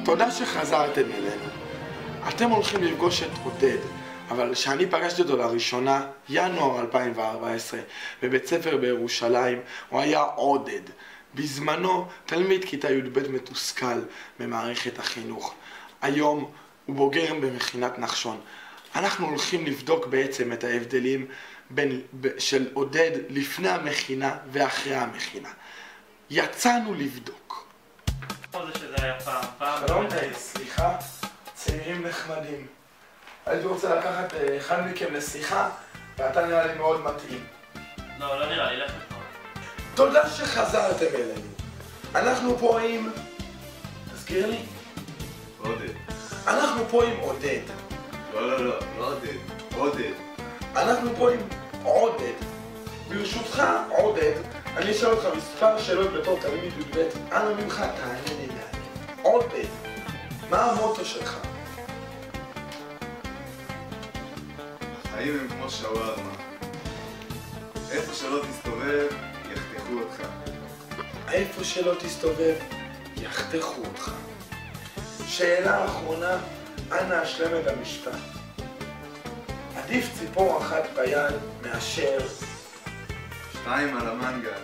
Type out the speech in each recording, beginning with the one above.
תודה שחזרתם אלינו. אתם הולכים לפגוש את עודד, אבל כשאני פגשתי אותו לראשונה, ינואר 2014, בבית ספר בירושלים, הוא היה עודד. בזמנו תלמיד כיתה י"ב מתוסכל במערכת החינוך. היום הוא בוגר במכינת נחשון. אנחנו הולכים לבדוק בעצם את ההבדלים של עודד לפני המכינה ואחרי המכינה. יצאנו לבדוק. זה שזה היה פעם. שלום, סליחה, צעירים נחמדים. הייתי רוצה לקחת אחד מכם לשיחה, ואתה נראה לי מאוד מתאים. לא נראה לי, לך לפה. תודה שחזרתם אלינו. אנחנו פה עם... תזכיר לי? עודד. אנחנו פה עם עודד. לא עודד. עודד. אנחנו פה עם עודד. ברשותך, עודד, אני אשאל אותך מספר שאלות בתור תלמיד י"ב. אנא ממך, תענה לי מעניין. עודד, מה המוטו שלך? החיים הם כמו שווארמה. איפה שלא תסתובב, יחתכו אותך. איפה שלא תסתובב, יחתכו אותך. שאלה אחרונה, אנא השלם את המשפט. עדיף ציפור אחת ביד מאשר... 2 על המנגל.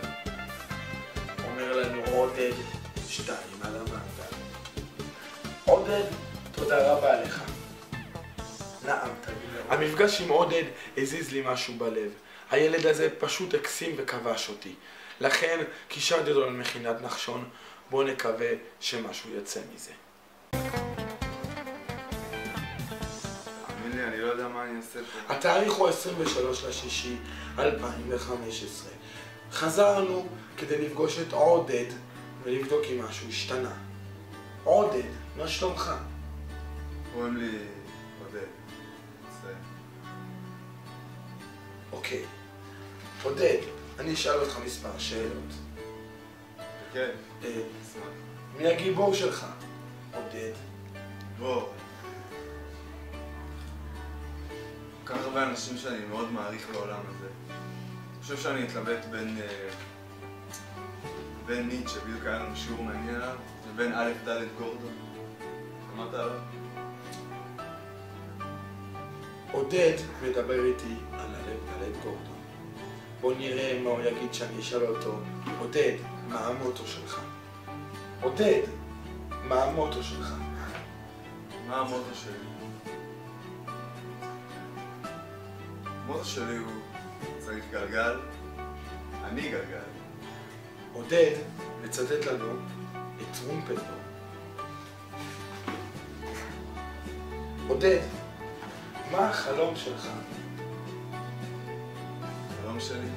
אומר לנו עודד, 2 על המנגל. עודד, תודה רבה לך. נעמת. המפגש עם עודד הזיז לי משהו בלב. הילד הזה פשוט הקסים וכבש אותי. לכן קישרתי אותו למכינת נחשון. בואו נקווה שמשהו יצא מזה. תאמין לי, אני לא יודע מה אני אעשה פה. התאריך הוא 23/6/2015. חזרנו כדי לפגוש את עודד ולבדוק אם משהו השתנה. עודד, מה שלומך? קוראים לי עודד. מצטער. אוקיי. עודד, אני אשאל אותך מספר שאלות. כן. מי הגיבור שלך? עודד. בוא. כל כך הרבה אנשים שאני מאוד מעריך בעולם הזה. אני חושב שאני אתלבט בין ניטשה, בדיוק היה לנו שיעור מעניין עליו, ובין א' ד' גורדון. שמעת עליו? עודד מדבר איתי על א' ד' גורדון. בוא נראה מה הוא יגיד שאני אשאל אותו. עודד, מה המוטו שלך? עודד, מה המוטו שלך? מה המוטו שלי? המוטו שלי הוא צריך גלגל, אני גלגל. עודד מצטט לנו את טרומפלדור. עודד, מה החלום שלך? החלום שלי?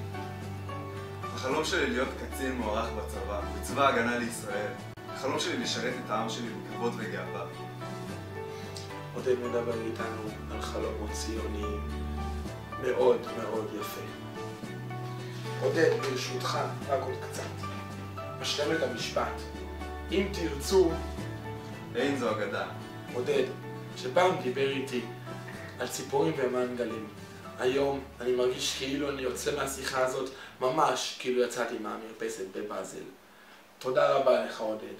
החלום שלי להיות קצין מוערך בצבא, בצבא ההגנה לישראל. החלום שלי לשרת את העם שלי בכבוד וגאווה. עודד מדבר איתנו על חלומות ציוניים מאוד מאוד יפה. עודד, ברשותך, רק עוד קצת. משלם את המשפט. אם תרצו... אין זו אגדה. עודד, שפעם דיבר איתי על ציפורים ומנגלים. היום אני מרגיש כאילו אני יוצא מהשיחה הזאת ממש כאילו יצאתי מהמרפסת בבאזל. תודה רבה לך עודד.